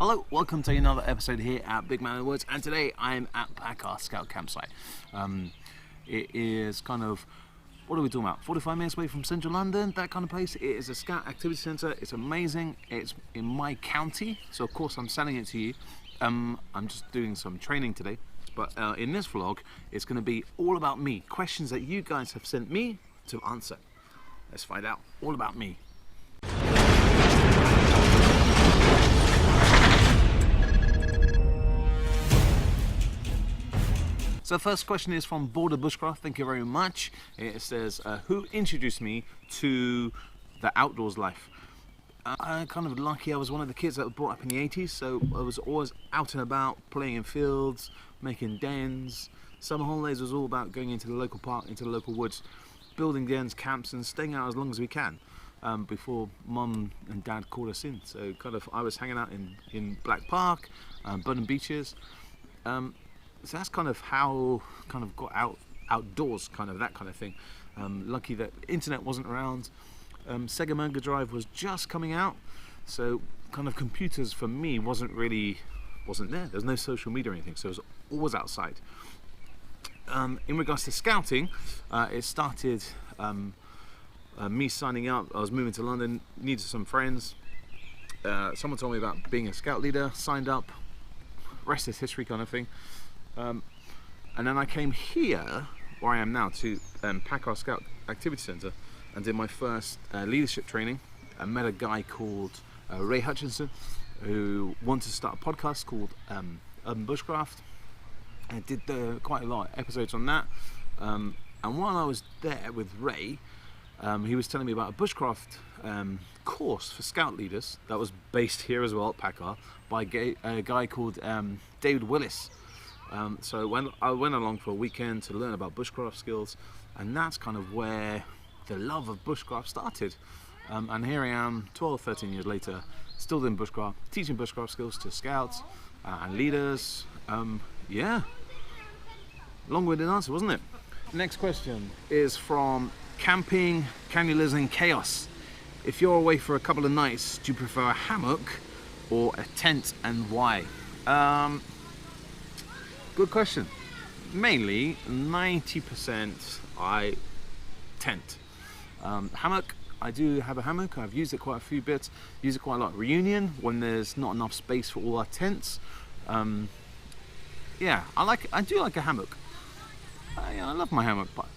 Hello, welcome to another episode here at Big Man in the Woods, and today I'm at PACCAR Scout Campsite. It is kind of, what are we talking about, 45 minutes away from central London, that kind of place. It is a Scout Activity Centre, it's amazing, it's in my county, so of course I'm selling it to you. I'm just doing some training today, but in this vlog, it's going to be all about me, questions that you guys have sent me to answer. Let's find out, all about me. So the first question is from Border Bushcraft, thank you very much. It says, who introduced me to the outdoors life? I'm kind of lucky, I was one of the kids that were brought up in the 80s, so I was always out and about, playing in fields, making dens. Summer holidays was all about going into the local park, into the local woods, building dens, camps, and staying out as long as we can before Mum and Dad called us in. So kind of, I was hanging out in Black Park, Burnham Beaches. So that's kind of how got outdoors, kind of that kind of thing. Lucky that internet wasn't around. Sega Mega Drive was just coming out, so kind of computers for me wasn't there. There's no social media or anything, so it was always outside. In regards to scouting, it started me signing up. I was moving to London, needed some friends. Someone told me about being a scout leader, signed up, rest is history kind of thing. And then I came here, where I am now, to PACCAR Scout Activity Centre and did my first leadership training. I met a guy called Ray Hutchinson who wanted to start a podcast called Urban Bushcraft. I did quite a lot of episodes on that. And while I was there with Ray, he was telling me about a bushcraft course for scout leaders that was based here as well at PACCAR by a guy called David Willis. So when I went along for a weekend to learn about bushcraft skills, and that's kind of where the love of bushcraft started. And here I am 12, 13 years later, still doing bushcraft, teaching bushcraft skills to scouts and leaders. Yeah, long-winded answer, wasn't it? Next question is from Camping Canulars and Chaos. If you're away for a couple of nights, do you prefer a hammock or a tent, and why? Good question. Mainly 90% I tent. Hammock, I do have a hammock. I've used it quite a few bits. Use it quite a lot at reunion when there's not enough space for all our tents. Yeah, I do like a hammock. I love my hammock, but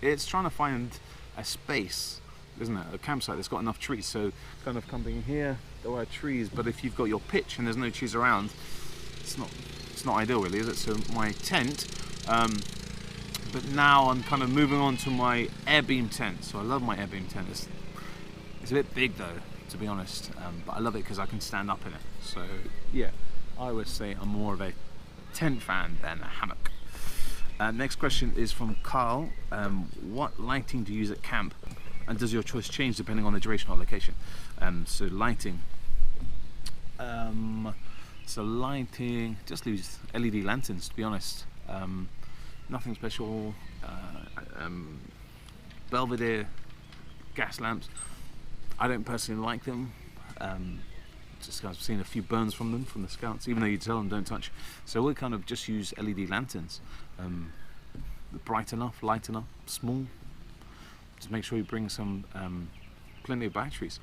it's trying to find a space, isn't it? A campsite that's got enough trees. So kind of coming here, there are trees, but if you've got your pitch and there's no trees around, it's not ideal really, is it? So my tent, but now I'm kind of moving on to my Airbeam tent. So I love my Airbeam tent. It's a bit big though, to be honest, but I love it because I can stand up in it. So yeah, I would say I'm more of a tent fan than a hammock. Next question is from Carl. What lighting do you use at camp, and does your choice change depending on the duration or location? So lighting. So lighting, just use LED lanterns, to be honest. Nothing special. Belvedere gas lamps. I don't personally like them. Just I've seen a few burns from them, from the scouts, even though you tell them don't touch. So we kind of just use LED lanterns. Bright enough, light enough, small. Just make sure you bring some plenty of batteries.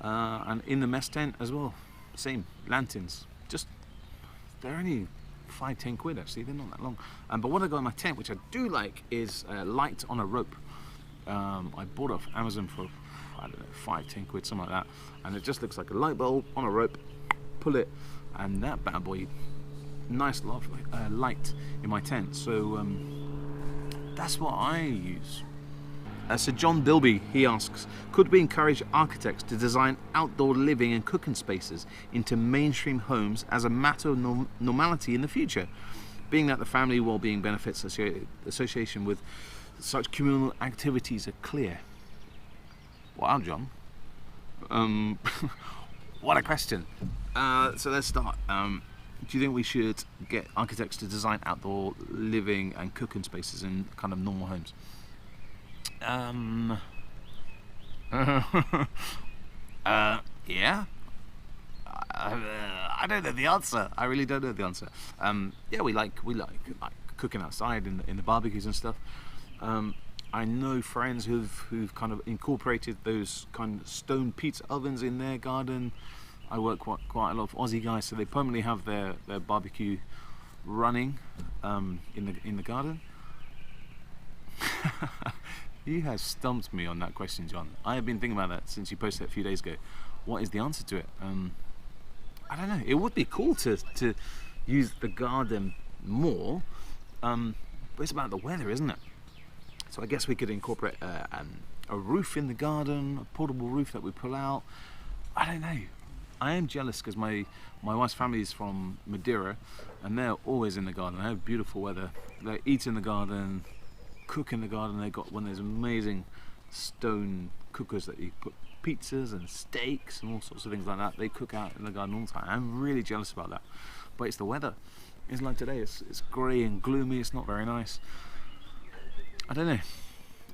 And in the mess tent as well, same, lanterns. They're only 5-10 quid actually, they're not that long. But what I got in my tent, which I do like, is light on a rope. I bought it off Amazon for, I don't know, 5-10 quid, something like that. And it just looks like a light bulb on a rope, pull it, and that bad boy, nice lot of light in my tent. So that's what I use. So John Bilby, he asks, could we encourage architects to design outdoor living and cooking spaces into mainstream homes as a matter of normality in the future, being that the family well-being benefits association with such communal activities are clear? Wow, John. What a question. So let's start. Do you think we should get architects to design outdoor living and cooking spaces in kind of normal homes? Yeah. I don't know the answer. I really don't know the answer. Yeah, we like cooking outside in the barbecues and stuff. I know friends who've kind of incorporated those kind of stone pizza ovens in their garden. I work quite a lot of Aussie guys, so they permanently have their barbecue running in the garden. You have stumped me on that question, John. I have been thinking about that since you posted it a few days ago. What is the answer to it? I don't know. It would be cool to use the garden more, but it's about the weather, isn't it? So I guess we could incorporate a roof in the garden, a portable roof that we pull out. I don't know. I am jealous because my wife's family is from Madeira, and they're always in the garden. They have beautiful weather. They eat in the garden, cook in the garden. They got one of those amazing stone cookers that you put pizzas and steaks and all sorts of things like that. They cook out in the garden all the time. I'm really jealous about that. But it's the weather. It's like today. It's grey and gloomy. It's not very nice. I don't know.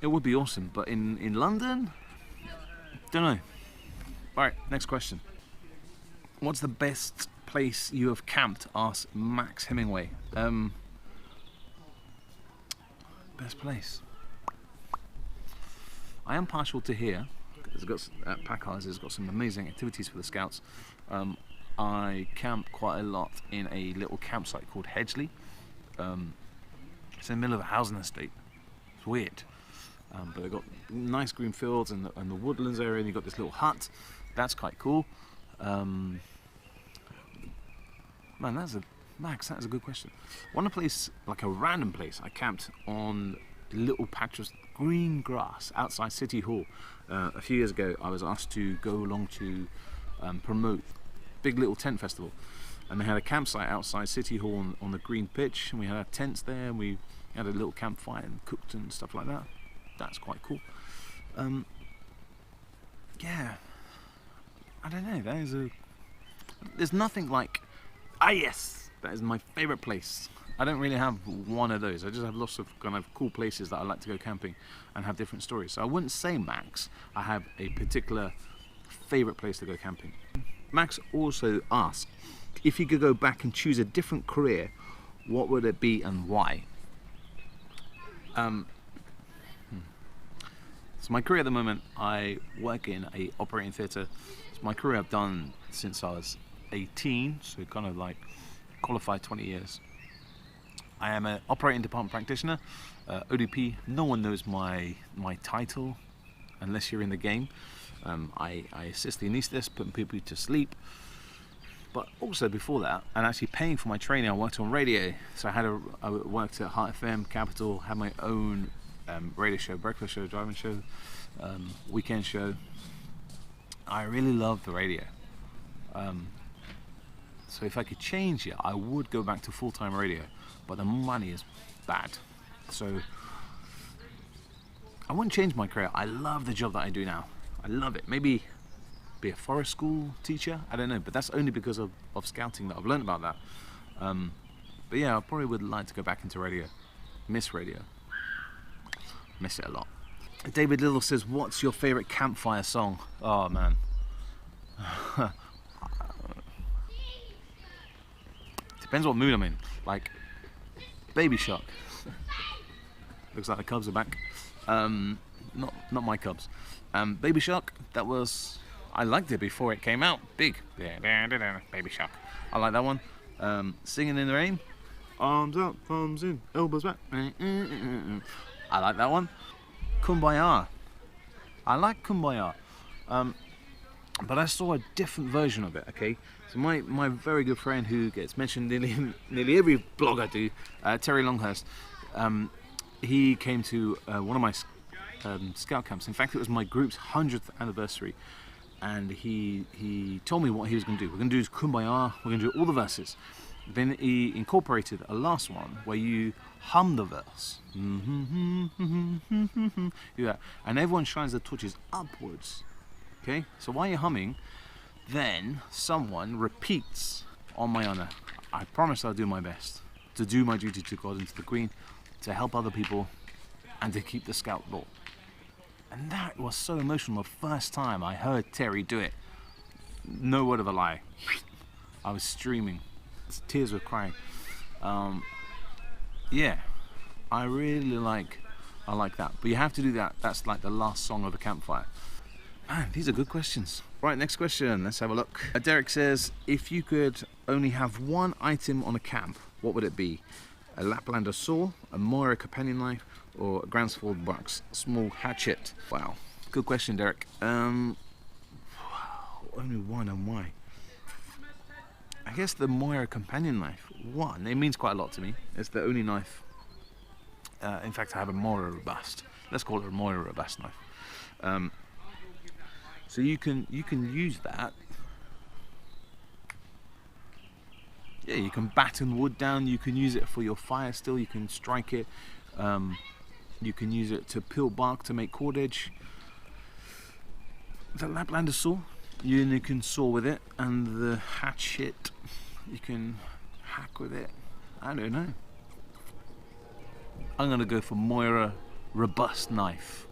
It would be awesome, but in London, don't know. All right, next question. What's the best place you have camped? Asks Max Hemingway. Best place. I am partial to here. Packers has got some amazing activities for the scouts. I camp quite a lot in a little campsite called Hedgeley. It's in the middle of a housing estate. It's weird, but they've got nice green fields and the woodlands area, and you've got this little hut. That's quite cool. Man, Max, that is a good question. One place, like a random place, I camped on a little patch of green grass outside City Hall. A few years ago, I was asked to go along to promote big little tent festival, and they had a campsite outside City Hall on the green pitch, and we had our tents there, and we had a little campfire and cooked and stuff like that. That's quite cool. Yeah, I don't know. There's nothing like, yes, that is my favourite place. I don't really have one of those. I just have lots of kind of cool places that I like to go camping and have different stories. So I wouldn't say, Max, I have a particular favourite place to go camping. Max also asked, if you could go back and choose a different career, what would it be and why? So my career at the moment, I work in a operating theatre. It's my career I've done since I was 18, so kind of like qualified 20 years. I am an operating department practitioner, ODP. No one knows my title unless you're in the game. I assist the anaesthetist, putting people to sleep. But also before that, and actually paying for my training, I worked on radio. So I worked at Heart FM, Capital, had my own radio show, breakfast show, driving show, weekend show. I really love the radio. So if I could change it, I would go back to full-time radio, but the money is bad. So I wouldn't change my career. I love the job that I do now. I love it. Maybe be a forest school teacher, I don't know, but that's only because of scouting that I've learned about that. But yeah, I probably would like to go back into radio. Miss radio. Miss it a lot. David Little says, what's your favourite campfire song? Oh man. Depends what mood I'm in. Like Baby Shark. Looks like the Cubs are back. Not my Cubs. Baby Shark, I liked it before it came out. Big. Baby Shark. I like that one. Singing in the Rain. Arms up, arms in, elbows back. I like that one. Kumbaya. I like Kumbaya. But I saw a different version of it, okay? So my very good friend who gets mentioned nearly every blog I do, Terry Longhurst, he came to one of my scout camps. In fact, it was my group's 100th anniversary. And he told me what he was going to do. We're going to do Kumbaya, we're going to do all the verses. Then he incorporated a last one where you hum the verse. Yeah. And everyone shines their torches upwards. Okay? So while you're humming, then someone repeats on my honor. I promise I'll do my best to do my duty to God and to the Queen, to help other people, and to keep the scout law. And that was so emotional the first time I heard Terry do it. no word of a lie. I was streaming. Tears were crying. Yeah, I like that. But you have to do that. That's like the last song of the campfire. Man, these are good questions. Right, next question. Let's have a look. Derek says, if you could only have one item on a camp, what would it be? A Laplander saw, a Moira companion knife, or a Gransford Buck's small hatchet? Wow, good question, Derek. Only one, and why? I guess the Moira companion knife. One, it means quite a lot to me. It's the only knife. In fact, I have a Moira Robust. Let's call it a Moira Robust knife. So you can use that. Yeah, you can batten wood down. You can use it for your fire still. You can strike it. You can use it to peel bark to make cordage. The Laplander saw. You can saw with it, and the hatchet, you can hack with it. I don't know. I'm gonna go for Moira Robust knife.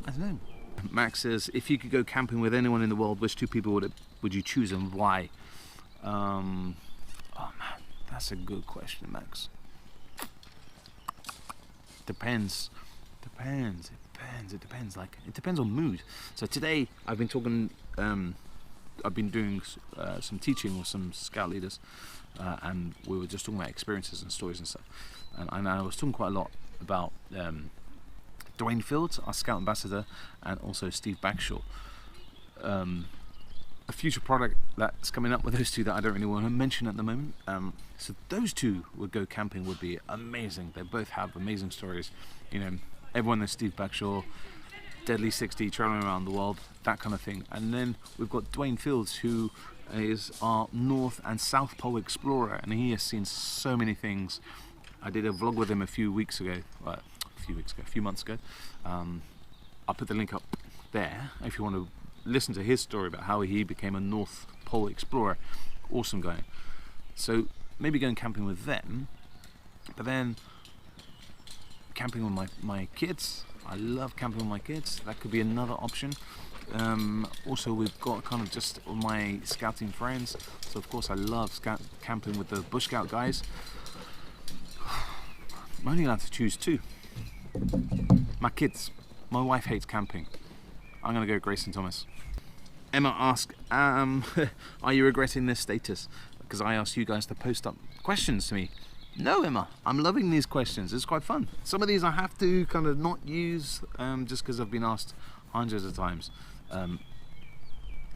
I don't know. Max says, if you could go camping with anyone in the world, which two people would you choose and why? Oh man, that's a good question, Max. Depends. It depends. Like, it depends on mood. So today I've been talking. I've been doing some teaching with some scout leaders, and we were just talking about experiences and stories and stuff. And I was talking quite a lot about Dwayne Fields, our scout ambassador, and also Steve Bagshaw. A future product that's coming up with those two that I don't really want to mention at the moment. So those two would go camping would be amazing. They both have amazing stories. You know, everyone knows Steve Bagshaw, Deadly 60, traveling around the world, that kind of thing. And then we've got Dwayne Fields, who is our North and South Pole explorer, and he has seen so many things. I did a vlog with him a few months ago. I'll put the link up there if you want to listen to his story about how he became a North Pole explorer. Awesome guy. So maybe going camping with them, but then camping with my kids. I love camping with my kids. That could be another option. Also, we've got kind of just my scouting friends. So of course I love camping with the Bush Scout guys. I'm only allowed to choose two. My kids. My wife hates camping. I'm gonna go Grayson Thomas. Emma asked, are you regretting this status? Because I asked you guys to post up questions to me. No, Emma, I'm loving these questions. It's quite fun. Some of these I have to kind of not use just because I've been asked hundreds of times.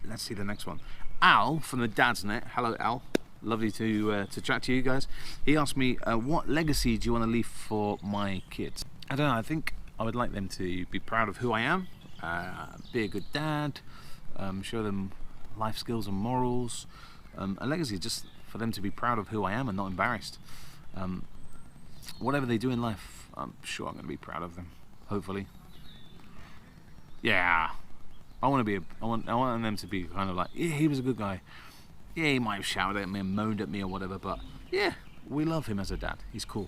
Let's see the next one. Al from the Dad's Net. Hello, Al. Lovely to chat to you guys. He asked me, what legacy do you want to leave for my kids? I don't know. I think I would like them to be proud of who I am, be a good dad, show them life skills and morals. A legacy just for them to be proud of who I am and not embarrassed. Whatever they do in life, I'm sure I'm going to be proud of them. Hopefully. Yeah. I want them to be kind of like, yeah, he was a good guy. Yeah, he might have shouted at me and moaned at me or whatever, but yeah, we love him as a dad. He's cool.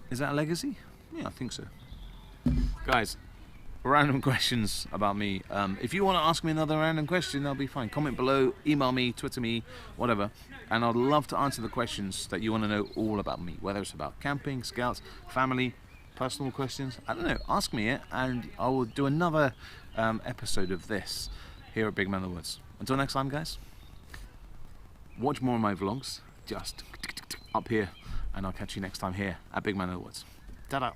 Is that a legacy? Yeah, I think so. Guys, random questions about me. If you want to ask me another random question, that'll be fine. Comment below, email me, Twitter me, whatever. And I'd love to answer the questions that you want to know all about me, whether it's about camping, scouts, family, personal questions. I don't know. Ask me it, and I will do another episode of this here at Big Man in the Woods. Until next time, guys. Watch more of my vlogs, just up here, and I'll catch you next time here at Big Man in the Woods. Ta-da!